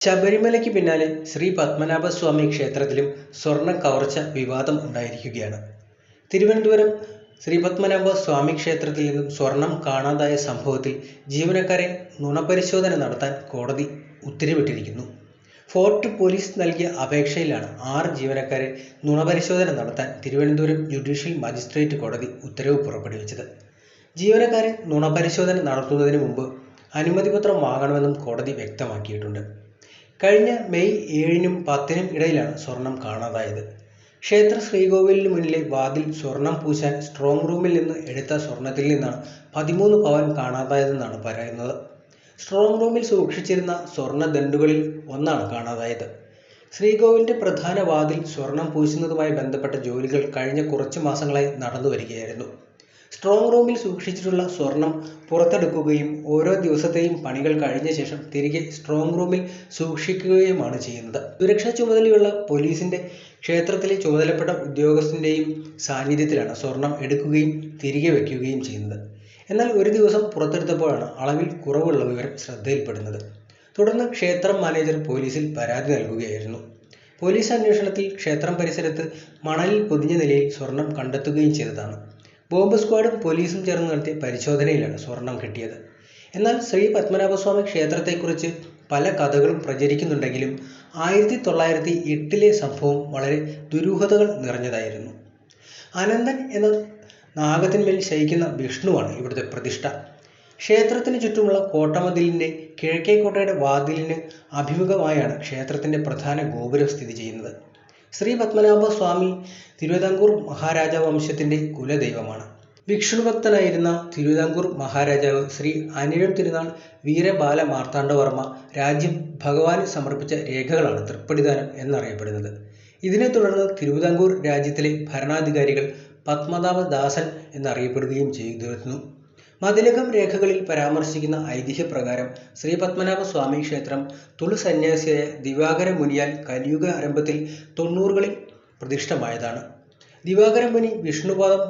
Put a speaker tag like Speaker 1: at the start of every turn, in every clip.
Speaker 1: ശബരിമലയ്ക്ക് പിന്നാലെ ശ്രീ പത്മനാഭസ്വാമി ക്ഷേത്രത്തിലും സ്വർണ്ണ കവർച്ച വിവാദം ഉണ്ടായിരിക്കുകയാണ്. തിരുവനന്തപുരം ശ്രീ പത്മനാഭ സ്വാമി ക്ഷേത്രത്തിൽ നിന്നും സ്വർണം കാണാതായ സംഭവത്തിൽ ജീവനക്കാരെ നുണപരിശോധന നടത്താൻ കോടതി ഉത്തരവിട്ടിരിക്കുന്നു. ഫോർട്ട് പോലീസ് നൽകിയ അപേക്ഷയിലാണ് 6 ജീവനക്കാരെ നുണപരിശോധന നടത്താൻ തിരുവനന്തപുരം ജുഡീഷ്യൽ മജിസ്ട്രേറ്റ് കോടതി ഉത്തരവ് പുറപ്പെടുവിച്ചത്. ജീവനക്കാരെ നുണപരിശോധന നടത്തുന്നതിന് മുമ്പ് അനുമതിപത്രം വാങ്ങണമെന്നും കോടതി വ്യക്തമാക്കിയിട്ടുണ്ട്. കഴിഞ്ഞ മെയ് 7-നും 10-നും ഇടയിലാണ് സ്വർണം കാണാതായത്. ക്ഷേത്ര ശ്രീകോവിലിന് മുന്നിലെ വാതിൽ സ്വർണം പൂശാൻ സ്ട്രോങ് റൂമിൽ നിന്ന് എടുത്ത സ്വർണത്തിൽ നിന്നാണ് 13 പവൻ കാണാതായതെന്നാണ് പറയുന്നത്. സ്ട്രോങ് റൂമിൽ സൂക്ഷിച്ചിരുന്ന സ്വർണ്ണ ദണ്ഡുകളിൽ ഒന്നാണ് കാണാതായത്. ശ്രീകോവിലിന്റെ പ്രധാന വാതിൽ സ്വർണം പൂശുന്നതുമായി ബന്ധപ്പെട്ട ജോലികൾ കഴിഞ്ഞ കുറച്ച് മാസങ്ങളായി നടന്നു വരികയായിരുന്നു. സ്ട്രോങ് റൂമിൽ സൂക്ഷിച്ചിട്ടുള്ള സ്വർണം പുറത്തെടുക്കുകയും ഓരോ ദിവസത്തെയും പണികൾ കഴിഞ്ഞ ശേഷം തിരികെ സ്ട്രോങ് റൂമിൽ സൂക്ഷിക്കുകയുമാണ് ചെയ്യുന്നത്. സുരക്ഷാ ചുമതലയുള്ള പോലീസിന്റെ ക്ഷേത്രത്തിലെ ചുമതലപ്പെട്ട ഉദ്യോഗസ്ഥന്റെയും സാന്നിധ്യത്തിലാണ് സ്വർണം എടുക്കുകയും തിരികെ വയ്ക്കുകയും ചെയ്യുന്നത്. എന്നാൽ ഒരു ദിവസം പുറത്തെടുത്തപ്പോഴാണ് അളവിൽ കുറവുള്ള വിവരം ശ്രദ്ധയിൽപ്പെടുന്നത്. തുടർന്ന് ക്ഷേത്രം മാനേജർ പോലീസിൽ പരാതി നൽകുകയായിരുന്നു. പോലീസ് അന്വേഷണത്തിൽ ക്ഷേത്രം പരിസരത്ത് മണലിൽ പൊതിഞ്ഞ നിലയിൽ സ്വർണം കണ്ടെത്തുകയും ചെയ്തതാണ്. ബോംബ് സ്ക്വാഡും പോലീസും ചേർന്ന് നടത്തിയ പരിശോധനയിലാണ് സ്വർണം കിട്ടിയത്. എന്നാൽ ശ്രീ പത്മനാഭസ്വാമി ക്ഷേത്രത്തെക്കുറിച്ച് പല കഥകളും പ്രചരിക്കുന്നുണ്ടെങ്കിലും 1908-ലെ സംഭവം വളരെ ദുരൂഹതകൾ നിറഞ്ഞതായിരുന്നു. അനന്തൻ എന്ന നാഗത്തിന്മേൽ ശയിക്കുന്ന വിഷ്ണുവാണ് ഇവിടുത്തെ പ്രതിഷ്ഠ. ക്ഷേത്രത്തിന് ചുറ്റുമുള്ള കോട്ടമതിലിന്റെ കിഴക്കേക്കോട്ടയുടെ വാതിലിന് അഭിമുഖമായാണ് ക്ഷേത്രത്തിന്റെ പ്രധാന ഗോപുരം സ്ഥിതി ചെയ്യുന്നത്. ശ്രീ പത്മനാഭ സ്വാമി തിരുവിതാംകൂർ മഹാരാജ വംശത്തിന്റെ കുലദൈവമാണ്. വിഷ്ണുഭക്തനായിരുന്ന തിരുവിതാംകൂർ മഹാരാജാവ് ശ്രീ അനിഴം തിരുനാൾ വീരബാല മാർത്താണ്ഡവർമ്മ രാജ്യം ഭഗവാന് സമർപ്പിച്ച രേഖകളാണ് തൃപ്പടിദാനം എന്നറിയപ്പെടുന്നത്. ഇതിനെ തുടർന്ന് തിരുവിതാംകൂർ രാജ്യത്തിലെ ഭരണാധികാരികൾ പത്മനാഭദാസൻ എന്നറിയപ്പെടുകയും ചെയ്തിരുന്നു. മതിലകം രേഖകളിൽ പരാമർശിക്കുന്ന ഐതിഹ്യപ്രകാരം ശ്രീ പത്മനാഭ സ്വാമി ക്ഷേത്രം തുളു സന്യാസിയായ ദിവാകര മുനിയാൽ കലിയുഗ ആരംഭത്തിൽ 90കളിൽ പ്രതിഷ്ഠമായതാണ്. ദിവാകര മുനി വിഷ്ണുപാദം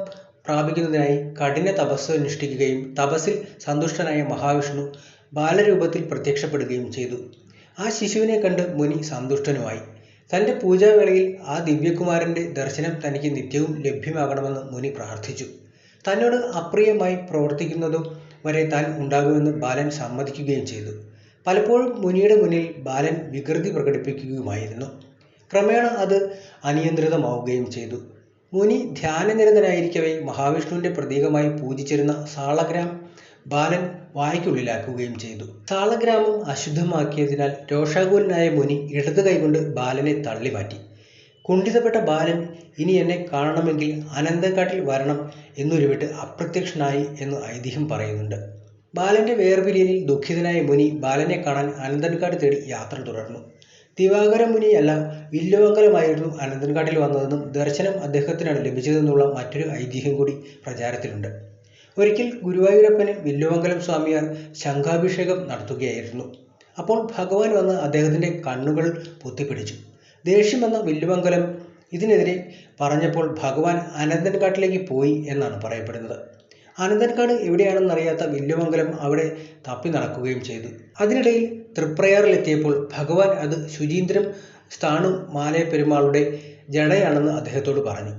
Speaker 1: പ്രാപിക്കുന്നതിനായി കഠിന തപസ് അനുഷ്ഠിക്കുകയും തപസ്സിൽ സന്തുഷ്ടനായ മഹാവിഷ്ണു ബാലരൂപത്തിൽ പ്രത്യക്ഷപ്പെടുകയും ചെയ്തു. ആ ശിശുവിനെ കണ്ട് മുനി സന്തുഷ്ടനുമായി. തൻ്റെ പൂജാവേളയിൽ ആ ദിവ്യകുമാരൻ്റെ ദർശനം തനിക്ക് നിത്യവും ലഭ്യമാകണമെന്ന് മുനി പ്രാർത്ഥിച്ചു. തന്നോട് അപ്രിയമായി പ്രവർത്തിക്കുന്നതും വരെ താൻ ഉണ്ടാകുമെന്ന് ബാലൻ സമ്മതിക്കുകയും ചെയ്തു. പലപ്പോഴും മുനിയുടെ മുന്നിൽ ബാലൻ വികൃതി പ്രകടിപ്പിക്കുകയുമായിരുന്നു. ക്രമേണ അത് അനിയന്ത്രിതമാവുകയും ചെയ്തു. മുനി ധ്യാനനിരതനായിരിക്കവേ മഹാവിഷ്ണുവിന്റെ പ്രതീകമായി പൂജിച്ചിരുന്ന സാളഗ്രാം ബാലൻ വായ്ക്കുള്ളിലാക്കുകയും ചെയ്തു. സാളഗ്രാമം അശുദ്ധമാക്കിയതിനാൽ രോഷാകുലനായ മുനി ഇടത് കൈകൊണ്ട് ബാലനെ തള്ളിമാറ്റി. കുണ്ഠിതപ്പെട്ട ബാലൻ ഇനി എന്നെ കാണണമെങ്കിൽ അനന്തൻകാട്ടിൽ വരണം എന്നുരുവിട്ട് അപ്രത്യക്ഷനായി എന്ന് ഐതിഹ്യം പറയുന്നുണ്ട്. ബാലന്റെ വേർപിരിയലിൽ ദുഃഖിതനായ മുനി ബാലനെ കാണാൻ അനന്തൻകാട് തേടി യാത്ര തുടർന്നു. ദിവാകര മുനിയല്ല വില്ലുവങ്കലമായിരുന്നു അനന്തൻകാട്ടിൽ വന്നതെന്നും ദർശനം അദ്ദേഹത്തിനാണ് ലഭിച്ചതെന്നുള്ള മറ്റൊരു ഐതിഹ്യം കൂടി പ്രചാരത്തിലുണ്ട്. ഒരിക്കൽ ഗുരുവായൂരപ്പന് വില്ലുവങ്കലം സ്വാമിയാർ ശംഖാഭിഷേകം നടത്തുകയായിരുന്നു. അപ്പോൾ ഭഗവാൻ വന്ന് അദ്ദേഹത്തിന്റെ കണ്ണുകൾ പൊത്തിപ്പിടിച്ചു. ദേഷ്യം വന്ന വില്ലുവങ്കലം ഇതിനെതിരെ പറഞ്ഞപ്പോൾ ഭഗവാൻ അനന്തൻകാട്ടിലേക്ക് പോയി എന്നാണ് പറയപ്പെടുന്നത്. അനന്തൻകാട് എവിടെയാണെന്നറിയാത്ത വില്ലുവങ്കലം അവിടെ തപ്പി നടക്കുകയും ചെയ്തു. അതിനിടയിൽ തൃപ്രയാറിലെത്തിയപ്പോൾ ഭഗവാൻ അത് ശുചീന്ദ്രം സ്ഥാണു മാലയ പെരുമാളുടെ ജടയാണെന്ന് അദ്ദേഹത്തോട് പറഞ്ഞു.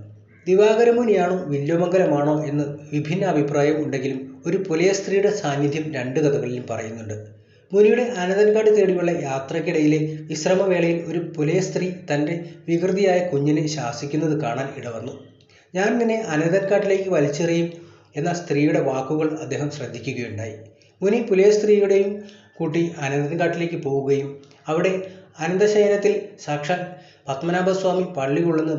Speaker 1: ദിവാകരമുനിയാണോ വില്ലുവങ്കലമാണോ എന്ന് വിഭിന്ന അഭിപ്രായം ഉണ്ടെങ്കിലും ഒരു പുലയ സ്ത്രീയുടെ സാന്നിധ്യം 2 കഥകളിലും പറയുന്നുണ്ട്. മുനിയുടെ അനന്തൻകാട് തേടിയുള്ള യാത്രക്കിടയിലെ വിശ്രമവേളയിൽ ഒരു പുലയ സ്ത്രീ തൻ്റെ വികൃതിയായ കുഞ്ഞിനെ ശാസിക്കുന്നത് കാണാൻ ഇടവന്നു. ഞാൻ നിന്നെ അനന്തൻകാട്ടിലേക്ക് വലിച്ചെറിയും എന്ന സ്ത്രീയുടെ വാക്കുകൾ അദ്ദേഹം ശ്രദ്ധിക്കുകയുണ്ടായി. മുനി പുലയ സ്ത്രീയുടെയും കൂട്ടി അനന്തൻകാട്ടിലേക്ക് പോവുകയും അവിടെ അനന്തശയനത്തിൽ സാക്ഷാൽ പത്മനാഭസ്വാമി പള്ളി കൊള്ളുന്ന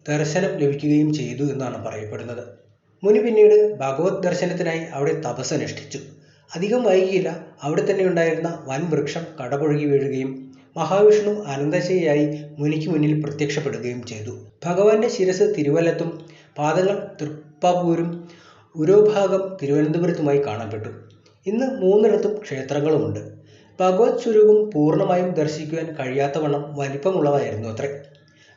Speaker 1: ദർശനം ലഭിക്കുകയും ചെയ്തു എന്നാണ് പറയപ്പെടുന്നത്. മുനി പിന്നീട് ഭഗവത് ദർശനത്തിനായി അവിടെ തപസ് അനുഷ്ഠിച്ചു. അധികം വൈകിയില്ല, അവിടെ തന്നെ ഉണ്ടായിരുന്ന വൻ വൃക്ഷം കടപുഴകി വീഴുകയും മഹാവിഷ്ണു അനന്തശയായി മുനിക്ക് മുന്നിൽ പ്രത്യക്ഷപ്പെടുകയും ചെയ്തു. ഭഗവാന്റെ ശിരസ് തിരുവല്ലത്തും പാദങ്ങൾ തൃപ്പാപ്പൂരും ഉരോഭാഗം തിരുവനന്തപുരത്തുമായി കാണപ്പെട്ടു. ഇന്ന് 3ഇടത്തും ക്ഷേത്രങ്ങളുമുണ്ട്. ഭഗവത് സ്വരൂപം പൂർണ്ണമായും ദർശിക്കുവാൻ കഴിയാത്തവണ്ണം വലിപ്പമുള്ളതായിരുന്നു അത്രേ.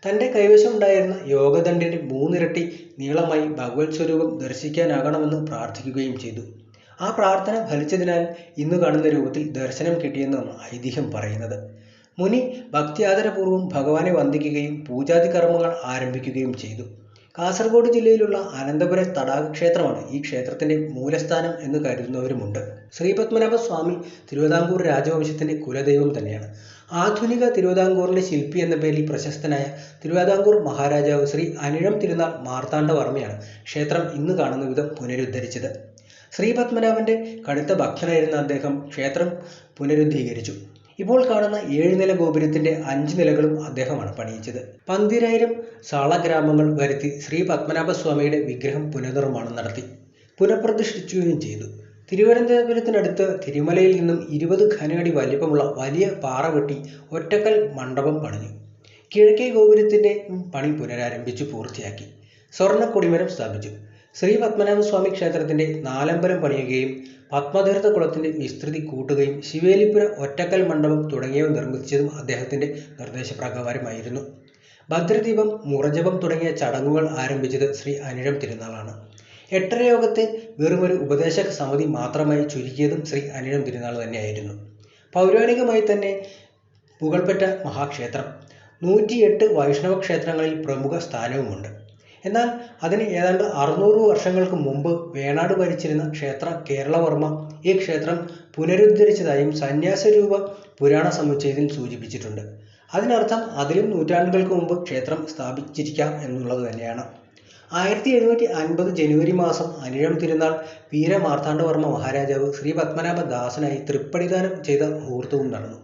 Speaker 1: തൻ്റെ കൈവശമുണ്ടായിരുന്ന യോഗദണ്ഡിന്റെ 3 ഇരട്ടി നീളമായി ഭഗവത് സ്വരൂപം ദർശിക്കാനാകണമെന്ന് പ്രാർത്ഥിക്കുകയും ചെയ്തു. ആ പ്രാർത്ഥന ഫലിച്ചതിനാൽ ഇന്ന് കാണുന്ന രൂപത്തിൽ ദർശനം കിട്ടിയെന്നാണ് ഐതിഹ്യം പറയുന്നത്. മുനി ഭക്തിയാദരപൂർവ്വം ഭഗവാനെ വന്ദിക്കുകയും പൂജാതി കർമ്മങ്ങൾ ആരംഭിക്കുകയും ചെയ്തു. കാസർഗോഡ് ജില്ലയിലുള്ള അനന്തപുര തടാക ക്ഷേത്രമാണ് ഈ ക്ഷേത്രത്തിന്റെ മൂലസ്ഥാനം എന്ന് കരുതുന്നവരുമുണ്ട്. ശ്രീപത്മനാഭ സ്വാമി തിരുവിതാംകൂർ രാജവംശത്തിന്റെ കുലദൈവം തന്നെയാണ്. ആധുനിക തിരുവിതാംകൂറിന്റെ ശില്പി എന്ന പേരിൽ പ്രശസ്തനായ തിരുവിതാംകൂർ മഹാരാജാവ് ശ്രീ അനിഴം തിരുനാൾ മാർത്താണ്ഡവർമ്മയാണ് ക്ഷേത്രം ഇന്ന് കാണുന്ന വിധം പുനരുദ്ധരിച്ചത്. ശ്രീപത്മനാഭന്റെ കടുത്ത ഭക്തനായിരുന്ന അദ്ദേഹം ക്ഷേത്രം പുനരുദ്ധീകരിച്ചു. ഇപ്പോൾ കാണുന്ന 7 നില ഗോപുരത്തിന്റെ 5 നിലകളും അദ്ദേഹമാണ് പണിയിച്ചത്. 12,000 സാളഗ്രാമങ്ങൾ വരുത്തി ശ്രീ പത്മനാഭസ്വാമിയുടെ വിഗ്രഹം പുനർനിർമ്മാണം നടത്തി പുനഃപ്രതിഷ്ഠിക്കുകയും ചെയ്തു. തിരുവനന്തപുരത്തിനടുത്ത് തിരുമലയിൽ നിന്നും 20 ഘനഅടി വലിപ്പമുള്ള വലിയ പാറ വെട്ടി ഒറ്റക്കൽ മണ്ഡപം പണിഞ്ഞു. കിഴക്കേ ഗോപുരത്തിന്റെ പണി പുനരാരംഭിച്ചു പൂർത്തിയാക്കി. സ്വർണ്ണ കൊടിമരം സ്ഥാപിച്ചു. ശ്രീ പത്മനാഭസ്വാമി ക്ഷേത്രത്തിന്റെ നാലമ്പലം പണിയുകയും പത്മതീർത്ഥ കുളത്തിന്റെ വിസ്തൃതി കൂട്ടുകയും ശിവേലിപ്പുര ഒറ്റക്കൽ മണ്ഡപം തുടങ്ങിയവ നിർമ്മിച്ചതും അദ്ദേഹത്തിന്റെ നിർദ്ദേശപ്രകാരമായിരുന്നു. ഭദ്രദീപം, മുറജപം തുടങ്ങിയ ചടങ്ങുകൾ ആരംഭിച്ചത് ശ്രീ അനിഴം തിരുനാളാണ്. 8.5 യോഗത്തെ വെറുമൊരു ഉപദേശക സമിതി മാത്രമായി ചുരുക്കിയതും ശ്രീ അനിഴം തിരുനാൾ തന്നെയായിരുന്നു. പൗരാണികമായി തന്നെ പുകൾപെറ്റ മഹാക്ഷേത്രം 108 വൈഷ്ണവ ക്ഷേത്രങ്ങളിൽ പ്രമുഖ സ്ഥാനവുമുണ്ട്. എന്നാൽ അതിന് ഏതാണ്ട് 600 വർഷങ്ങൾക്ക് മുമ്പ് വേണാട് ഭരിച്ചിരുന്ന ക്ഷേത്ര കേരളവർമ്മ ഈ ക്ഷേത്രം പുനരുദ്ധരിച്ചതായും സന്യാസരൂപ പുരാണ സമുച്ചയത്തിൽ സൂചിപ്പിച്ചിട്ടുണ്ട്. അതിനർത്ഥം അതിലും നൂറ്റാണ്ടുകൾക്ക് മുമ്പ് ക്ഷേത്രം സ്ഥാപിച്ചിരിക്കാം എന്നുള്ളത് തന്നെയാണ്. 1750 ജനുവരി മാസം അനിഴം തിരുനാൾ വീരമാർത്താണ്ഡവർമ്മ മഹാരാജാവ് ശ്രീ പത്മനാഭ ദാസനായി തൃപ്പടിദാനം ചെയ്ത മുഹൂർത്തവും നടന്നു.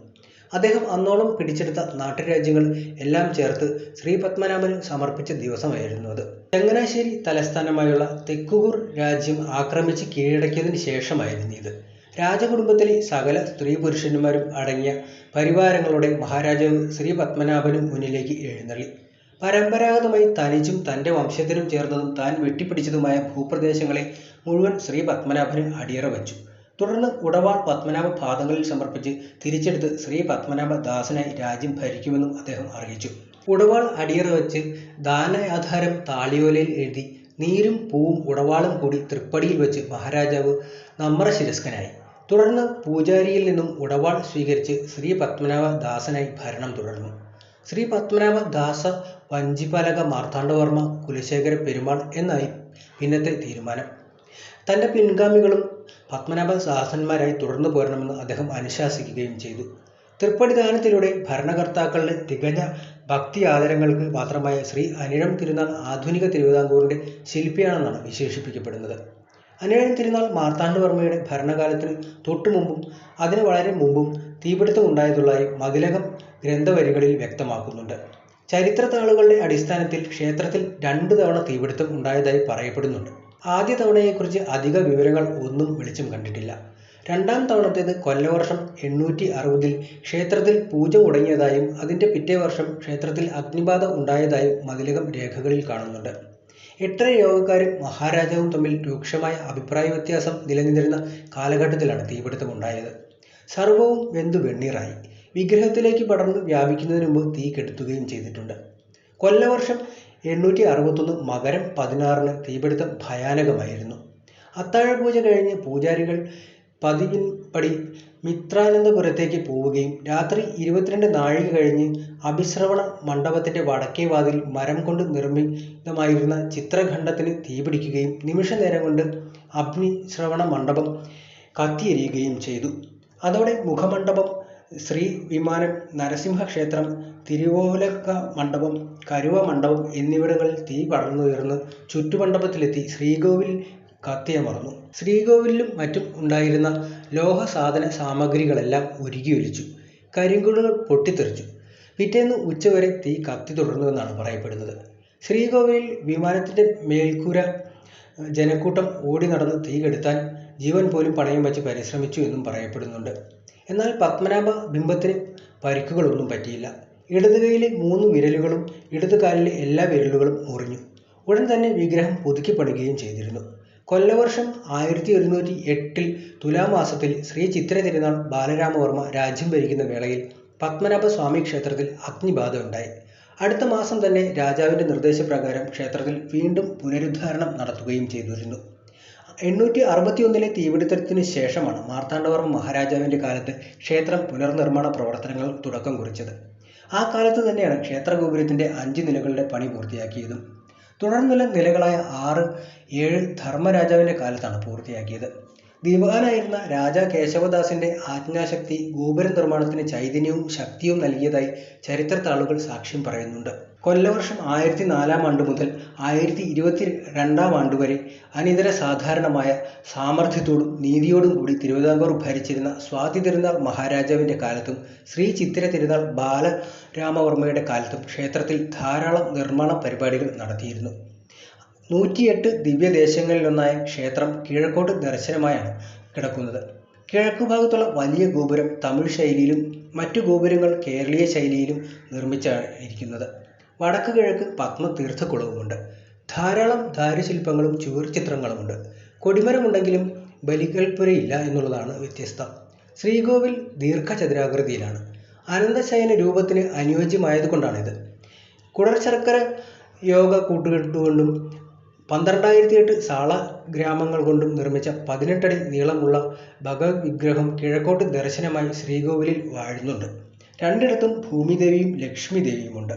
Speaker 1: അദ്ദേഹം അന്നോളം പിടിച്ചെടുത്ത നാട്ടുരാജ്യങ്ങൾ എല്ലാം ചേർത്ത് ശ്രീ പത്മനാഭന് സമർപ്പിച്ച ദിവസമായിരുന്നു അത്. ചങ്ങനാശ്ശേരി തലസ്ഥാനമായുള്ള തെക്കുകൂർ രാജ്യം ആക്രമിച്ച് കീഴടക്കിയതിന് ശേഷമായിരുന്നു ഇത്. രാജകുടുംബത്തിലെ സകല സ്ത്രീ പുരുഷന്മാരും അടങ്ങിയ പരിവാരങ്ങളുടെ മഹാരാജാവ് ശ്രീ പത്മനാഭനു മുന്നിലേക്ക് എഴുന്നള്ളി. പരമ്പരാഗതമായി തനിച്ചും തൻ്റെ വംശത്തിനും ചേർന്നതും താൻ വെട്ടിപ്പിടിച്ചതുമായ ഭൂപ്രദേശങ്ങളെ മുഴുവൻ ശ്രീ പത്മനാഭന് അടിയറ വച്ചു. തുടർന്ന് ഉടവാൾ പത്മനാഭ പാദങ്ങളിൽ സമർപ്പിച്ച് തിരിച്ചെടുത്ത് ശ്രീ പത്മനാഭ ദാസനായി രാജ്യം ഭരിക്കുമെന്നും അദ്ദേഹം അറിയിച്ചു. ഉടവാൾ അടിയറ വെച്ച് ദാനാധാരം താളിയോലയിൽ എഴുതി നീരും പൂവും ഉടവാളും കൂടി തൃപ്പടിയിൽ വെച്ച് മഹാരാജാവ് നമ്രശിരസ്കനായി. തുടർന്ന് പൂജാരിയിൽ നിന്നും ഉടവാൾ സ്വീകരിച്ച് ശ്രീ പത്മനാഭ ദാസനായി ഭരണം തുടർന്നു. ശ്രീ പത്മനാഭ ദാസ വഞ്ചിപാലക മാർത്താണ്ഡവർമ്മ കുലശേഖര പെരുമാൾ എന്നായി പിന്നത്തെ തീരുമാനം. തൻ്റെ പിൻഗാമികളും പത്മനാഭ ദാസന്മാരായി തുടർന്നു പോരണമെന്ന് അദ്ദേഹം അനുശാസിക്കുകയും ചെയ്തു. തൃപ്പടിദാനത്തിലൂടെ ഭരണകർത്താക്കളുടെ തികഞ്ഞ ഭക്തി ആദരങ്ങൾക്ക് പാത്രമായ ശ്രീ അനിഴം തിരുനാൾ ആധുനിക തിരുവിതാംകൂറിന്റെ ശില്പിയാണെന്നാണ് വിശേഷിപ്പിക്കപ്പെടുന്നത്. അനിഴം തിരുനാൾ മാർത്താണ്ഡവർമ്മയുടെ ഭരണകാലത്തിന് തൊട്ടുമുമ്പും അതിന് വളരെ മുമ്പും തീപിടുത്തം ഉണ്ടായതുള്ളതായി മതിലകം ഗ്രന്ഥവരികളിൽ വ്യക്തമാക്കുന്നുണ്ട്. ചരിത്ര താളുകളുടെ അടിസ്ഥാനത്തിൽ ക്ഷേത്രത്തിൽ 2 തവണ തീപിടുത്തം ഉണ്ടായതായി പറയപ്പെടുന്നുണ്ട്. ആദ്യ തവണയെക്കുറിച്ച് അധിക വിവരങ്ങൾ ഒന്നും വെളിച്ചം കണ്ടിട്ടില്ല. 2ാം തവണത്തേത് കൊല്ലവർഷം 860 ക്ഷേത്രത്തിൽ പൂജ മുടങ്ങിയതായും അതിൻ്റെ പിറ്റേ വർഷം ക്ഷേത്രത്തിൽ അഗ്നിബാധ ഉണ്ടായതായും മതിലകം രേഖകളിൽ കാണുന്നുണ്ട്. 8.5 യോഗക്കാരും മഹാരാജാവും തമ്മിൽ രൂക്ഷമായ അഭിപ്രായ വ്യത്യാസം നിലനിന്നിരുന്ന കാലഘട്ടത്തിലാണ് തീപിടുത്തം ഉണ്ടായത്. സർവവും വെന്തു വെണ്ണീറായി. വിഗ്രഹത്തിലേക്ക് പടർന്ന് വ്യാപിക്കുന്നതിന് മുമ്പ് തീ കെടുത്തുകയും ചെയ്തിട്ടുണ്ട്. കൊല്ലവർഷം 861 മകരം 16 തീപിടുത്തം ഭയാനകമായിരുന്നു. അത്താഴപൂജ കഴിഞ്ഞ് പൂജാരികൾ പതിവിൻപടി മിത്രാനന്തപുരത്തേക്ക് പോവുകയും രാത്രി 22 നാഴിക കഴിഞ്ഞ് അഭിശ്രവണ മണ്ഡപത്തിന്റെ വടക്കേ വാതിൽ മരം കൊണ്ട് നിർമ്മിതമായിരുന്ന ചിത്രഖണ്ഡത്തിന് തീപിടിക്കുകയും നിമിഷനേരം കൊണ്ട് അഗ്നിശ്രവണ മണ്ഡപം കത്തിയെരിയുകയും ചെയ്തു. അതോടെ മുഖമണ്ഡപം, ശ്രീ വിമാനം, നരസിംഹക്ഷേത്രം, തിരുവോലക മണ്ഡപം, കരുവ മണ്ഡപം എന്നിവിടങ്ങളിൽ തീ പടർന്നുയർന്ന് ചുറ്റുമണ്ഡപത്തിലെത്തി ശ്രീകോവിൽ കത്തിയമർന്നു. ശ്രീകോവിലിലും മറ്റും ഉണ്ടായിരുന്ന ലോഹസാധന സാമഗ്രികളെല്ലാം ഉരുകിയൊലിച്ചു. കരിങ്കുളുകൾ പൊട്ടിത്തെറിച്ചു. പിറ്റേന്ന് ഉച്ചവരെ തീ കത്തി തുടർന്നുവെന്നാണ് പറയപ്പെടുന്നത്. ശ്രീകോവിലിൽ വിമാനത്തിന്റെ മേൽക്കൂര ജനക്കൂട്ടം ഓടി നടന്ന് തീ കെടുത്താൻ ജീവൻ പോലും പണയം വച്ച് പരിശ്രമിച്ചു എന്നും പറയപ്പെടുന്നുണ്ട്. എന്നാൽ പത്മനാഭ ബിംബത്തിന് പരിക്കുകളൊന്നും പറ്റിയില്ല. ഇടത് കൈയിലെ 3 വിരലുകളും ഇടത് കാലിലെ എല്ലാ വിരലുകളും മുറിഞ്ഞു. ഉടൻ തന്നെ വിഗ്രഹം പുതുക്കി പണിയുകയും ചെയ്തിരുന്നു. കൊല്ലവർഷം 1108 തുലാമാസത്തിൽ ശ്രീ ചിത്തിര തിരുനാൾ ബാലരാമവർമ്മ രാജ്യം ഭരിക്കുന്ന വേളയിൽ പത്മനാഭ സ്വാമി ക്ഷേത്രത്തിൽ അഗ്നിബാധ ഉണ്ടായി. അടുത്ത മാസം തന്നെ രാജാവിൻ്റെ നിർദ്ദേശപ്രകാരം ക്ഷേത്രത്തിൽ വീണ്ടും പുനരുദ്ധാരണം നടത്തുകയും ചെയ്തിരുന്നു. 861 തീപിടുത്തത്തിന് ശേഷമാണ് മാർത്താണ്ഡവർമ്മ മഹാരാജാവിൻ്റെ കാലത്ത് ക്ഷേത്രം പുനർനിർമ്മാണ പ്രവർത്തനങ്ങൾ തുടക്കം കുറിച്ചത്. ആ കാലത്ത് തന്നെയാണ് ക്ഷേത്രഗോപുരത്തിൻ്റെ 5 നിലകളുടെ പണി പൂർത്തിയാക്കിയതും. തുടർന്നുള്ള നിലകളായ 6, 7 ധർമ്മരാജാവിൻ്റെ കാലത്താണ് പൂർത്തിയാക്കിയത്. ദിവാനായിരുന്ന രാജാ കേശവദാസിൻ്റെ ആജ്ഞാശക്തി ഗോപുര നിർമ്മാണത്തിന് ചൈതന്യവും ശക്തിയും നൽകിയതായി ചരിത്രത്താളുകൾ സാക്ഷ്യം പറയുന്നുണ്ട്. കൊല്ലവർഷം 1004 ആണ്ട് മുതൽ 1022 ആണ്ട് വരെ അനിതര സാധാരണമായ സാമർഥ്യത്തോടും നീതിയോടും കൂടി തിരുവിതാംകൂർ ഭരിച്ചിരുന്ന സ്വാതി തിരുനാൾ മഹാരാജാവിൻ്റെ കാലത്തും ശ്രീ ചിത്തിര തിരുനാൾ ബാലരാമവർമ്മയുടെ കാലത്തും ക്ഷേത്രത്തിൽ ധാരാളം നിർമ്മാണ പരിപാടികൾ നടത്തിയിരുന്നു. 108 ദിവ്യദേശങ്ങളിലൊന്നായ ക്ഷേത്രം കിഴക്കോട്ട് ദർശനമായാണ് കിടക്കുന്നത്. കിഴക്കുഭാഗത്തുള്ള വലിയ ഗോപുരം തമിഴ് ശൈലിയിലും മറ്റു ഗോപുരങ്ങൾ കേരളീയ ശൈലിയിലും നിർമ്മിച്ചായിരിക്കുന്നത്. വടക്ക് കിഴക്ക് പത്മതീർത്ഥക്കുളവുമുണ്ട്. ധാരാളം ദാരുശില്പങ്ങളും ചുവർച്ചിത്രങ്ങളുമുണ്ട്. കൊടിമരമുണ്ടെങ്കിലും ബലികൽപ്പുരയില്ല എന്നുള്ളതാണ് വ്യത്യസ്തം. ശ്രീകോവിൽ ദീർഘചതുരാകൃതിയിലാണ്. അനന്തശയന രൂപത്തിന് അനുയോജ്യമായതുകൊണ്ടാണിത്. കുടർശർക്കര യോഗ കൂട്ടുകെട്ടുകൊണ്ടും 12,008 സാളഗ്രാമങ്ങൾ കൊണ്ടും നിർമ്മിച്ച 18 അടി നീളമുള്ള ഭഗവത് വിഗ്രഹം കിഴക്കോട്ട് ദർശനമായി ശ്രീകോവിലിൽ വാഴുന്നുണ്ട്. രണ്ടിടത്തും ഭൂമിദേവിയും ലക്ഷ്മിദേവിയുമുണ്ട്.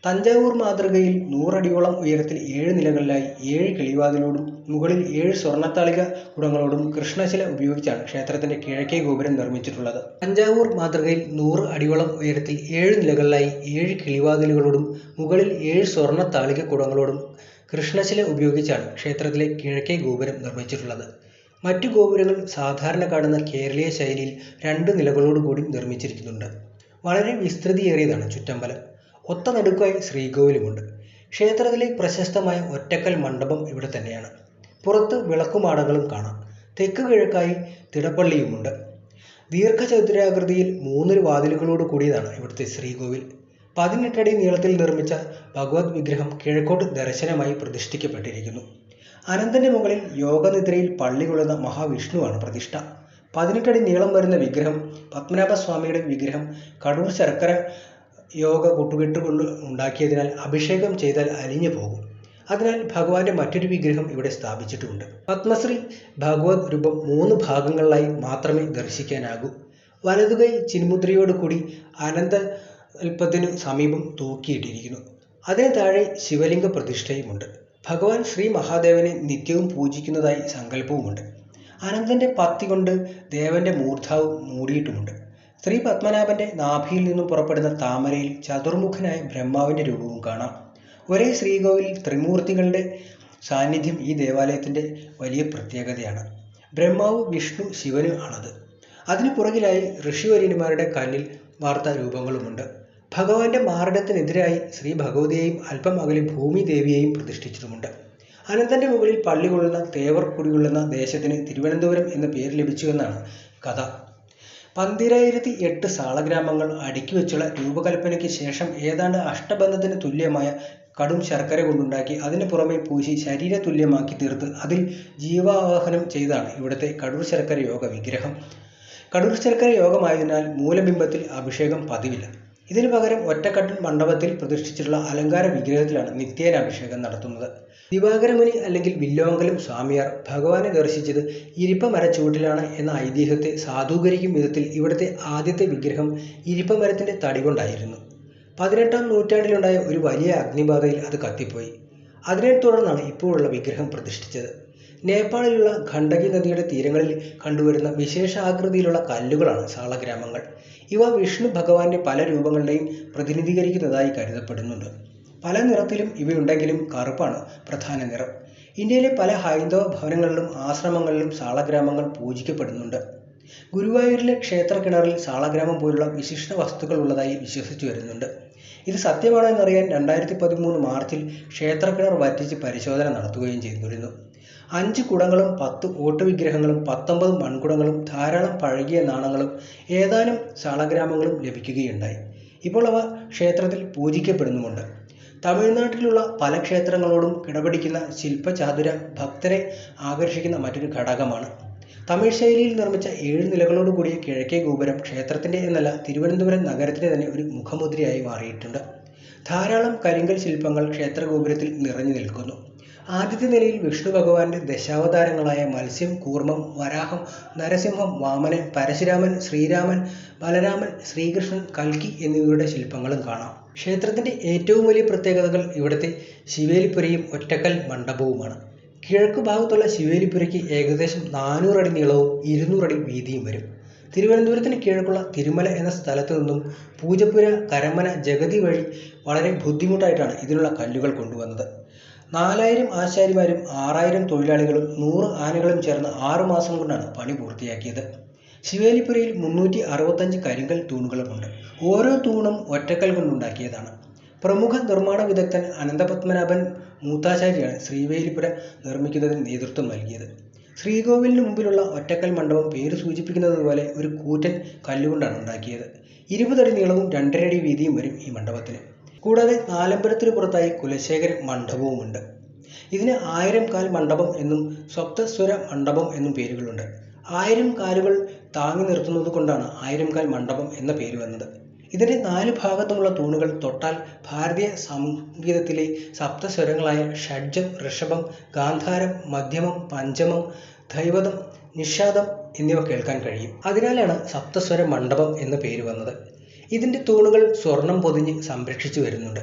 Speaker 1: തഞ്ചാവൂർ മാതൃകയിൽ 100 അടിയോളം ഉയരത്തിൽ 7 നിലകളിലായി 7 കിളിവാതിലോടും മുകളിൽ 7 സ്വർണ്ണത്താളിക കുടങ്ങളോടും കൃഷ്ണശില ഉപയോഗിച്ചാണ് ക്ഷേത്രത്തിന്റെ കിഴക്കേ ഗോപുരം നിർമ്മിച്ചിട്ടുള്ളത്. തഞ്ചാവൂർ മാതൃകയിൽ 100 അടിയോളം ഉയരത്തിൽ 7 നിലകളിലായി 7 കിളിവാതിലുകളോടും മുകളിൽ 7 സ്വർണ്ണത്താളിക കുടങ്ങളോടും കൃഷ്ണശില ഉപയോഗിച്ചാണ് ക്ഷേത്രത്തിലെ കിഴക്കേ ഗോപുരം നിർമ്മിച്ചിട്ടുള്ളത്. മറ്റു ഗോപുരങ്ങൾ സാധാരണ കാണുന്ന കേരളീയ ശൈലിയിൽ 2 നിലകളോടുകൂടി നിർമ്മിച്ചിരിക്കുന്നുണ്ട്. വളരെ വിസ്തൃതിയേറിയതാണ് ചുറ്റമ്പലം. ഒത്ത നടുക്കായി ശ്രീകോവിലുമുണ്ട്. ക്ഷേത്രത്തിലെ പ്രശസ്തമായ ഒറ്റക്കൽ മണ്ഡപം ഇവിടെ തന്നെയാണ്. പുറത്ത് വിളക്കുമാടങ്ങളും കാണാം. തെക്ക് കിഴക്കായി തിടപ്പള്ളിയുമുണ്ട്. ദീർഘചതുരാകൃതിയിൽ 3 വാതിലുകളോട് കൂടിയതാണ് ഇവിടുത്തെ ശ്രീകോവിൽ. 18 അടി നീളത്തിൽ നിർമ്മിച്ച ഭഗവത് വിഗ്രഹം കിഴക്കോട്ട് ദർശനമായി പ്രതിഷ്ഠിക്കപ്പെട്ടിരിക്കുന്നു. അനന്തന്റെ മുകളിൽ യോഗനിദ്രയിൽ പള്ളി കൊള്ളുന്ന മഹാവിഷ്ണുവാണ് പ്രതിഷ്ഠ. 18 അടി നീളം വരുന്ന വിഗ്രഹം പത്മനാഭസ്വാമിയുടെ വിഗ്രഹം കടൂർ ശർക്കര യോഗ കൂട്ടുകെട്ടുകൊണ്ട് ഉണ്ടാക്കിയതിനാൽ അഭിഷേകം ചെയ്താൽ അലിഞ്ഞു പോകും. അതിനാൽ ഭഗവാന്റെ മറ്റൊരു വിഗ്രഹം ഇവിടെ സ്ഥാപിച്ചിട്ടുമുണ്ട്. പത്മശ്രീ ഭഗവത് രൂപം 3 ഭാഗങ്ങളിലായി മാത്രമേ ദർശിക്കാനാകൂ. വലതുകൈ ചിന്മുദ്രയോടുകൂടി അനന്തൽപ്പത്തിനു സമീപം തൂക്കിയിട്ടിരിക്കുന്നു. അതിന് താഴെ ശിവലിംഗ പ്രതിഷ്ഠയുമുണ്ട്. ഭഗവാൻ ശ്രീ മഹാദേവനെ നിത്യവും പൂജിക്കുന്നതായി സങ്കല്പവുമുണ്ട്. അനന്തന്റെ പത്തി കൊണ്ട് ദേവന്റെ മൂർധാവ് മൂടിയിട്ടുമുണ്ട്. ശ്രീ പത്മനാഭന്റെ നാഭിയിൽ നിന്നും പുറപ്പെടുന്ന താമരയിൽ ചതുർമുഖനായ ബ്രഹ്മാവിന്റെ രൂപവും കാണാം. ഒരേ ശ്രീകോവിൽ ത്രിമൂർത്തികളുടെ സാന്നിധ്യം ഈ ദേവാലയത്തിന്റെ വലിയ പ്രത്യേകതയാണ്. ബ്രഹ്മാവ്, വിഷ്ണു, ശിവന് ആണത്. അതിനു പുറകിലായി ഋഷിവര്യന്മാരുടെ കല്ലിൽ വാർത്ത രൂപങ്ങളുമുണ്ട്. ഭഗവാന്റെ മാറിടത്തിനെതിരായി ശ്രീ ഭഗവതിയെയും അല്പം അകലെ ഭൂമിദേവിയെയും പ്രതിഷ്ഠിച്ചിട്ടുമുണ്ട്. അനന്തന്റെ മുകളിൽ പള്ളി കൊള്ളുന്ന തേവർ കുടികൊള്ളുന്ന ദേശത്തിന് തിരുവനന്തപുരം എന്ന പേര് ലഭിച്ചുവെന്നാണ് കഥ. 12,008 സാളഗ്രാമങ്ങൾ അടുക്കി വെച്ചുള്ള രൂപകൽപ്പനയ്ക്ക് ശേഷം ഏതാണ്ട് അഷ്ടബന്ധത്തിന് തുല്യമായ കടും ശർക്കര കൊണ്ടുണ്ടാക്കി അതിന് പുറമെ പൂശി ശരീര തുല്യമാക്കി തീർത്ത് അതിൽ ജീവാവാഹനം ചെയ്താണ് ഇവിടുത്തെ കടൂർ ശർക്കര യോഗ വിഗ്രഹം. കടൂർ ശർക്കര യോഗമായതിനാൽ മൂലബിംബത്തിൽ അഭിഷേകം പതിവില്ല. ഇതിനു പകരം ഒറ്റക്കട്ടിൽ മണ്ഡപത്തിൽ പ്രതിഷ്ഠിച്ചിട്ടുള്ള അലങ്കാര വിഗ്രഹത്തിലാണ് നിത്യേന അഭിഷേകം നടത്തുന്നത്. ദിവാകരമുനി അല്ലെങ്കിൽ വില്ലോങ്കലം സ്വാമിയാർ ഭഗവാനെ ദർശിച്ചത് ഇരിപ്പമരച്ചുവട്ടിലാണ് എന്ന ഐതിഹ്യത്തെ സാധൂകരിക്കും വിധത്തിൽ ഇവിടുത്തെ ആദ്യത്തെ വിഗ്രഹം ഇരിപ്പമരത്തിന്റെ തടി കൊണ്ടായിരുന്നു. 18-ാം നൂറ്റാണ്ടിലുണ്ടായ ഒരു വലിയ അഗ്നിബാധയിൽ അത് കത്തിപ്പോയി. അതിനെ തുടർന്നാണ് ഇപ്പോഴുള്ള വിഗ്രഹം പ്രതിഷ്ഠിച്ചത്. നേപ്പാളിലുള്ള ഖണ്ഡകി നദിയുടെ തീരങ്ങളിൽ കണ്ടുവരുന്ന വിശേഷാകൃതിയിലുള്ള കല്ലുകളാണ് സാളഗ്രാമങ്ങൾ. ഇവ വിഷ്ണു ഭഗവാന്റെ പല രൂപങ്ങളുടെയും പ്രതിനിധീകരിക്കുന്നതായി കരുതപ്പെടുന്നുണ്ട്. പല നിറത്തിലും ഇവയുണ്ടെങ്കിലും കറുപ്പാണ് പ്രധാന നിറം. ഇന്ത്യയിലെ പല ഹൈന്ദവ ഭവനങ്ങളിലും ആശ്രമങ്ങളിലും സാളഗ്രാമങ്ങൾ പൂജിക്കപ്പെടുന്നുണ്ട്. ഗുരുവായൂരിലെ ക്ഷേത്ര കിണറിൽ സാളഗ്രാമം പോലുള്ള വിശിഷ്ട വസ്തുക്കൾ ഉള്ളതായി വിശ്വസിച്ചു വരുന്നുണ്ട്. ഇത് സത്യമാണോ എന്നറിയാൻ 2013 മാർച്ചിൽ ക്ഷേത്രക്കിണർ വറ്റിച്ച് പരിശോധന നടത്തുകയും ചെയ്തിരുന്നു. 5 കുടങ്ങളും 10 ഓട്ടുവിഗ്രഹങ്ങളും 19 മൺകുടങ്ങളും ധാരാളം പഴകിയ നാണങ്ങളും ഏതാനും സാളഗ്രാമങ്ങളും ലഭിക്കുകയുണ്ടായി. ഇപ്പോൾ അവ ക്ഷേത്രത്തിൽ പൂജിക്കപ്പെടുന്നുമുണ്ട്. തമിഴ്നാട്ടിലുള്ള പല ക്ഷേത്രങ്ങളോടും കിടപിടിക്കുന്ന ശില്പചാതുര ഭക്തരെ ആകർഷിക്കുന്ന മറ്റൊരു ഘടകമാണ്. തമിഴ് ശൈലിയിൽ നിർമ്മിച്ച 7 നിലകളോട് കൂടിയ കിഴക്കേ ഗോപുരം ക്ഷേത്രത്തിന്റെ എന്നല്ല തിരുവനന്തപുരം നഗരത്തിന്റെ തന്നെ ഒരു മുഖമുദ്രയായി മാറിയിട്ടുണ്ട്. ധാരാളം കരിങ്കൽ ശില്പങ്ങൾ ക്ഷേത്രഗോപുരത്തിൽ നിറഞ്ഞു നിൽക്കുന്നു. ആദ്യത്തെ നിലയിൽ വിഷ്ണു ഭഗവാന്റെ ദശാവതാരങ്ങളായ മത്സ്യം, കൂർമ്മം, വരാഹം, നരസിംഹം, വാമനൻ, പരശുരാമൻ, ശ്രീരാമൻ, ബലരാമൻ, ശ്രീകൃഷ്ണൻ, കൽക്കി എന്നിവയുടെ ശില്പങ്ങളും കാണാം. ക്ഷേത്രത്തിന്റെ ഏറ്റവും വലിയ പ്രത്യേകതകൾ ഇവിടുത്തെ ശിവേലിപ്പുരയും ഒറ്റക്കൽ മണ്ഡപവുമാണ്. കിഴക്കു ഭാഗത്തുള്ള ശിവേലിപ്പുരയ്ക്ക് ഏകദേശം 400 അടി നീളവും 200 അടി വീതിയും വരും. തിരുവനന്തപുരത്തിന് കിഴക്കുള്ള തിരുമല എന്ന സ്ഥലത്തു നിന്നും പൂജപ്പുര, കരമന, ജഗതി വഴി വളരെ ബുദ്ധിമുട്ടായിട്ടാണ് ഇതിനുള്ള കല്ലുകൾ കൊണ്ടുവന്നത്. 4000 ആശാരിമാരും 6000 തൊഴിലാളികളും 100 ആനകളും ചേർന്ന് 6 മാസം കൊണ്ടാണ് പണി പൂർത്തിയാക്കിയത്. ശിവേലിപ്പുരയിൽ 365 കരിങ്കൽ തൂണുകളുമുണ്ട്. ഓരോ തൂണും ഒറ്റക്കൽ കൊണ്ടുണ്ടാക്കിയതാണ്. പ്രമുഖ നിർമ്മാണ വിദഗ്ധൻ അനന്തപത്മനാഭൻ മൂത്താശാരിയാണ് ശ്രീവേലിപ്പുര നിർമ്മിക്കുന്നതിന് നേതൃത്വം നൽകിയത്. ശ്രീകോവിലിന് മുമ്പിലുള്ള ഒറ്റക്കൽ മണ്ഡപം പേര് സൂചിപ്പിക്കുന്നത് പോലെ ഒരു കൂറ്റൻ കല്ലുകൊണ്ടാണ് ഉണ്ടാക്കിയത്. 20 അടി നീളവും 2.5 അടി വീതിയും വരും ഈ മണ്ഡപത്തിന്. കൂടാതെ നാലമ്പലത്തിനു പുറത്തായി കുലശേഖര മണ്ഡപവുമുണ്ട്. ഇതിന് 1000 കാൽ മണ്ഡപം എന്നും സപ്തസ്വര മണ്ഡപം എന്നും പേരുകളുണ്ട്. 1000 കാലുകൾ താങ്ങി നിർത്തുന്നത് കൊണ്ടാണ് 1000 കാൽ മണ്ഡപം എന്ന പേര് വന്നത്. ഇതിന്റെ 4 ഭാഗത്തുമുള്ള തൂണുകൾ തൊട്ടാൽ ഭാരതീയ സംഗീതത്തിലെ സപ്തസ്വരങ്ങളായ ഷഡ്ജം, ഋഷഭം, ഗാന്ധാരം, മധ്യമം, പഞ്ചമം, ധൈവതം, നിഷാദം എന്നിവ കേൾക്കാൻ കഴിയും. അതിനാലാണ് സപ്തസ്വര മണ്ഡപം എന്ന പേര് വന്നത്. ഇതിന്റെ തൂണുകൾ സ്വർണം പൊതിഞ്ഞ് സംരക്ഷിച്ചു വരുന്നുണ്ട്.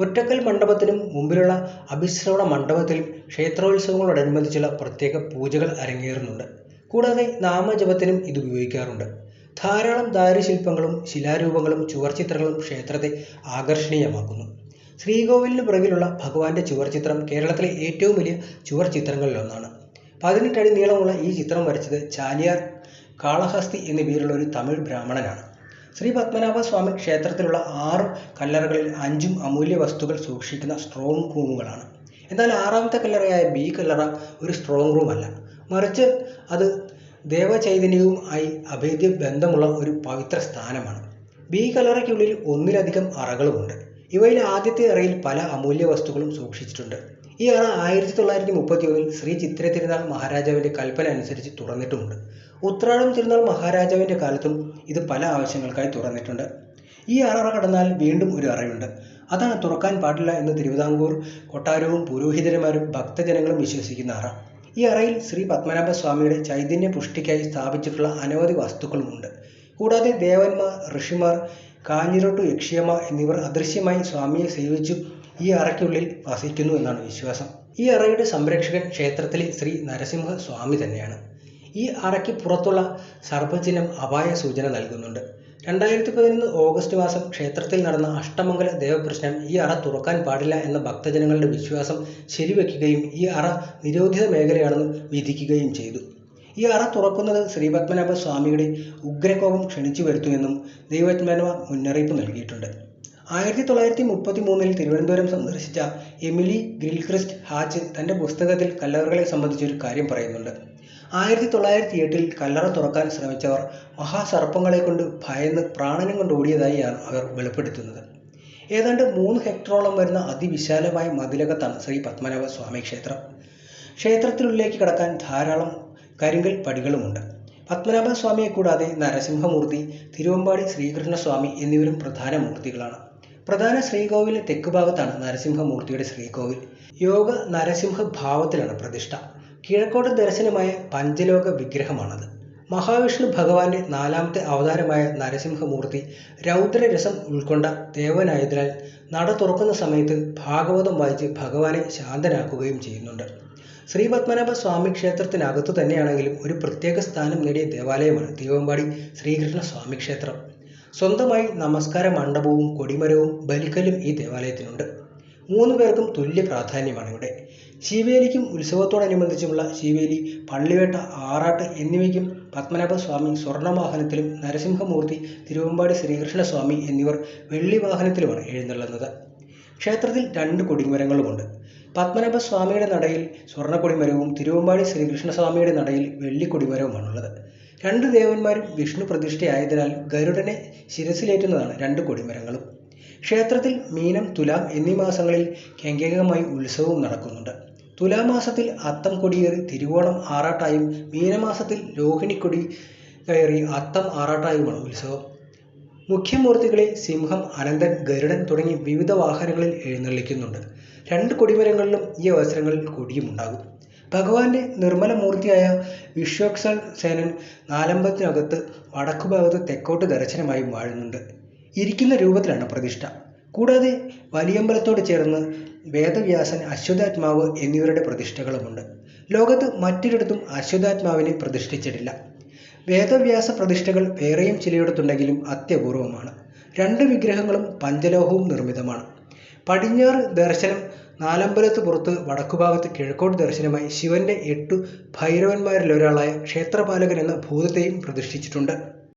Speaker 1: ഒറ്റക്കൽ മണ്ഡപത്തിനും മുമ്പിലുള്ള അഭിശ്രവണ മണ്ഡപത്തിലും ക്ഷേത്രോത്സവങ്ങളോടനുബന്ധിച്ചുള്ള പ്രത്യേക പൂജകൾ അരങ്ങേറുന്നുണ്ട്. കൂടാതെ നാമജപത്തിനും ഇത് ഉപയോഗിക്കാറുണ്ട്. ധാരാളം ദാരുശില്പങ്ങളും ശിലാരൂപങ്ങളും ചുവർച്ചിത്രങ്ങളും ക്ഷേത്രത്തെ ആകർഷണീയമാക്കുന്നു. ശ്രീകോവിലിന് പുറകിലുള്ള ഭഗവാന്റെ ചുവർച്ചിത്രം കേരളത്തിലെ ഏറ്റവും വലിയ ചുവർച്ചിത്രങ്ങളിലൊന്നാണ്. 18 അടി നീളമുള്ള ഈ ചിത്രം വരച്ചത് ചാലിയാർ കാളഹസ്തി എന്നു പേരുള്ള ഒരു തമിഴ് ബ്രാഹ്മണനാണ്. ശ്രീ പത്മനാഭ സ്വാമി ക്ഷേത്രത്തിലുള്ള 6 കല്ലറകളിൽ 5ഉം അമൂല്യ വസ്തുക്കൾ സൂക്ഷിക്കുന്ന സ്ട്രോങ് റൂമുകളാണ്. എന്നാൽ 6ാമത്തെ കല്ലറയായ ബി കല്ലറ ഒരു സ്ട്രോങ് റൂം അല്ല, മറിച്ച് അത് ദേവചൈതന്യവും ആയി അഭേദ്യ ബന്ധമുള്ള ഒരു പവിത്ര സ്ഥാനമാണ്. ബി കല്ലറയ്ക്കുള്ളിൽ ഒന്നിലധികം അറകളുമുണ്ട്. ഇവയിൽ ആദ്യത്തെ അറയിൽ പല അമൂല്യ വസ്തുക്കളും സൂക്ഷിച്ചിട്ടുണ്ട്. ഈ അറ 1931 ശ്രീ ചിത്തിര തിരുനാൾ മഹാരാജാവിന്റെ കൽപ്പന അനുസരിച്ച് തുറന്നിട്ടുമുണ്ട്. ഉത്രാടം തിരുനാൾ മഹാരാജാവിന്റെ കാലത്തും ഇത് പല ആവശ്യങ്ങൾക്കായി തുറന്നിട്ടുണ്ട്. ഈ അറ കടന്നാൽ വീണ്ടും ഒരു അറയുണ്ട്. അതാണ് തുറക്കാൻ പാടില്ല എന്ന് തിരുവിതാംകൂർ കൊട്ടാരവും പുരോഹിതന്മാരും ഭക്തജനങ്ങളും വിശ്വസിക്കുന്ന അറ. ഈ അറയിൽ ശ്രീ പത്മനാഭ സ്വാമിയുടെ ചൈതന്യ പുഷ്ടിക്കായി സ്ഥാപിച്ചിട്ടുള്ള അനവധി വസ്തുക്കളുമുണ്ട്. കൂടാതെ ദേവന്മാർ, ഋഷിമാർ, കാഞ്ഞിരോട്ടു യക്ഷിയമ്മ എന്നിവർ അദൃശ്യമായി സ്വാമിയെ സേവിച്ചു ഈ അറയ്ക്കുള്ളിൽ വസിക്കുന്നു എന്നാണ് വിശ്വാസം. ഈ അറയുടെ സംരക്ഷകൻ ക്ഷേത്രത്തിലെ ശ്രീ നരസിംഹ സ്വാമി തന്നെയാണ്. ഈ അറയ്ക്ക് പുറത്തുള്ള സർപ്പചിഹ്നം അപായ സൂചന നൽകുന്നുണ്ട്. 2011 ഓഗസ്റ്റ് മാസം ക്ഷേത്രത്തിൽ നടന്ന അഷ്ടമംഗല ദേവപ്രശ്നം ഈ അറ തുറക്കാൻ പാടില്ല എന്ന ഭക്തജനങ്ങളുടെ വിശ്വാസം ശരിവെക്കുകയും ഈ അറ നിരോധിത മേഖലയാണെന്ന് വിധിക്കുകയും ചെയ്തു. ഈ അറ തുറക്കുന്നത് ശ്രീപത്മനാഭ സ്വാമിയുടെ ഉഗ്രകോപം ക്ഷണിച്ചു വരുത്തുമെന്നും ദൈവജ്ഞന്മാർ മുന്നറിയിപ്പ് നൽകിയിട്ടുണ്ട്. 1933 തിരുവനന്തപുരം സന്ദർശിച്ച എമിലി ഗ്രിൽക്രിസ്റ്റ് ഹാച്ച് തന്റെ പുസ്തകത്തിൽ കല്ലറകളെ സംബന്ധിച്ചൊരു കാര്യം പറയുന്നുണ്ട്. 1908 കല്ലറ തുറക്കാൻ ശ്രമിച്ചവർ മഹാസർപ്പങ്ങളെ കൊണ്ട് ഭയന്ന് പ്രാണനം കൊണ്ട് ഓടിയതായാണ് അവർ വെളിപ്പെടുത്തുന്നത്. ഏതാണ്ട് 3 ഹെക്ടറോളം വരുന്ന അതിവിശാലമായ മതിലകത്താണ് ശ്രീ പത്മനാഭ സ്വാമി ക്ഷേത്രം. ക്ഷേത്രത്തിനുള്ളിലേക്ക് കടക്കാൻ ധാരാളം കരിങ്കൽ പടികളുമുണ്ട്. പത്മനാഭ സ്വാമിയെ കൂടാതെ നരസിംഹമൂർത്തി, തിരുവമ്പാടി ശ്രീകൃഷ്ണസ്വാമി എന്നിവരും പ്രധാന മൂർത്തികളാണ്. പ്രധാന ശ്രീകോവിലിന് തെക്ക് ഭാഗത്താണ് നരസിംഹമൂർത്തിയുടെ ശ്രീകോവിൽ. യോഗ നരസിംഹ ഭാവത്തിലാണ് പ്രതിഷ്ഠ. കിഴക്കോട്ട് ദർശനമായ പഞ്ചലോക വിഗ്രഹമാണത്. മഹാവിഷ്ണു ഭഗവാന്റെ 4ാമത്തെ അവതാരമായ നരസിംഹമൂർത്തി രൗദ്രരസം ഉൾക്കൊണ്ട ദേവനായതിനാൽ നട തുറക്കുന്ന സമയത്ത് ഭാഗവതം വായിച്ച് ഭഗവാനെ ശാന്തനാക്കുകയും ചെയ്യുന്നുണ്ട്. ശ്രീ പത്മനാഭ സ്വാമി ക്ഷേത്രത്തിനകത്തു തന്നെയാണെങ്കിലും ഒരു പ്രത്യേക സ്ഥാനം നേടിയ ദേവാലയമാണ് തിരുവമ്പാടി ശ്രീകൃഷ്ണ സ്വാമി ക്ഷേത്രം. സ്വന്തമായി നമസ്കാര മണ്ഡപവും കൊടിമരവും ബലിക്കല്ലും ഈ ദേവാലയത്തിനുണ്ട്. 3 പേർക്കും തുല്യ പ്രാധാന്യമാണ് ഇവിടെ. ശിവേലിക്കും ഉത്സവത്തോടനുബന്ധിച്ചുമുള്ള ശിവേലി, പള്ളിവേട്ട, ആറാട്ട് എന്നിവയ്ക്കും പത്മനാഭ സ്വാമി സ്വർണ്ണവാഹനത്തിലും നരസിംഹമൂർത്തി, തിരുവമ്പാടി ശ്രീകൃഷ്ണസ്വാമി എന്നിവർ വെള്ളി വാഹനത്തിലുമാണ് എഴുന്നള്ളുന്നത്. ക്ഷേത്രത്തിൽ 2 കൊടിമരങ്ങളുമുണ്ട്. പത്മനാഭ സ്വാമിയുടെ നടയിൽ സ്വർണ്ണക്കൊടിമരവും തിരുവമ്പാടി ശ്രീകൃഷ്ണസ്വാമിയുടെ നടയിൽ വെള്ളിക്കൊടിമരവുമാണുള്ളത്. 2 ദേവന്മാരും വിഷ്ണു പ്രതിഷ്ഠയായതിനാൽ ഗരുഡനെ ശിരസിലേറ്റുന്നതാണ് 2 കൊടിമരങ്ങളും. ക്ഷേത്രത്തിൽ മീനം, തുലാം എന്നീ മാസങ്ങളിൽ കെങ്കേകമായി ഉത്സവവും നടക്കുന്നുണ്ട്. തുലാമാസത്തിൽ അത്തം കൊടിയേറി തിരുവോണം ആറാട്ടായും മീനമാസത്തിൽ രോഹിണിക്കൊടി കയറി അത്തം ആറാട്ടായുമാണ് ഉത്സവം. മുഖ്യമൂർത്തികളെ സിംഹം, അനന്തൻ, ഗരുഡൻ തുടങ്ങി വിവിധ വാഹനങ്ങളിൽ എഴുന്നള്ളിക്കുന്നുണ്ട്. 2 കൊടിമരങ്ങളിലും ഈ അവസരങ്ങളിൽ കൊടിയുമുണ്ടാകും. ഭഗവാന്റെ നിർമ്മല മൂർത്തിയായ വിശ്വക്സേൻ സേനൻ നാലമ്പലത്തിനകത്ത് വടക്കുഭാഗത്ത് തെക്കോട്ട് ദർശനമായും വാഴുന്നുണ്ട്. ഇരിക്കുന്ന രൂപത്തിലാണ് പ്രതിഷ്ഠ. കൂടാതെ വലിയമ്പലത്തോട് ചേർന്ന് വേദവ്യാസൻ, അശ്വത്ഥാത്മാവ് എന്നിവരുടെ പ്രതിഷ്ഠകളുമുണ്ട്. ലോകത്ത് മറ്റൊരിടത്തും അശ്വത്ഥാത്മാവിനെ പ്രതിഷ്ഠിച്ചിട്ടില്ല. വേദവ്യാസ പ്രതിഷ്ഠകൾ വേറെയും ചിലയിടത്തുണ്ടെങ്കിലും അത്യപൂർവമാണ്. 2 വിഗ്രഹങ്ങളും പഞ്ചലോഹവും നിർമ്മിതമാണ്. പടിഞ്ഞാറ് ദർശനം നാലമ്പലത്ത് പുറത്ത് വടക്കുഭാഗത്ത് കിഴക്കോട്ട് ദർശനമായി ശിവന്റെ 8 ഭൈരവന്മാരിലൊരാളായ ക്ഷേത്രപാലകൻ എന്ന ഭൂതത്തെയും പ്രതിഷ്ഠിച്ചിട്ടുണ്ട്.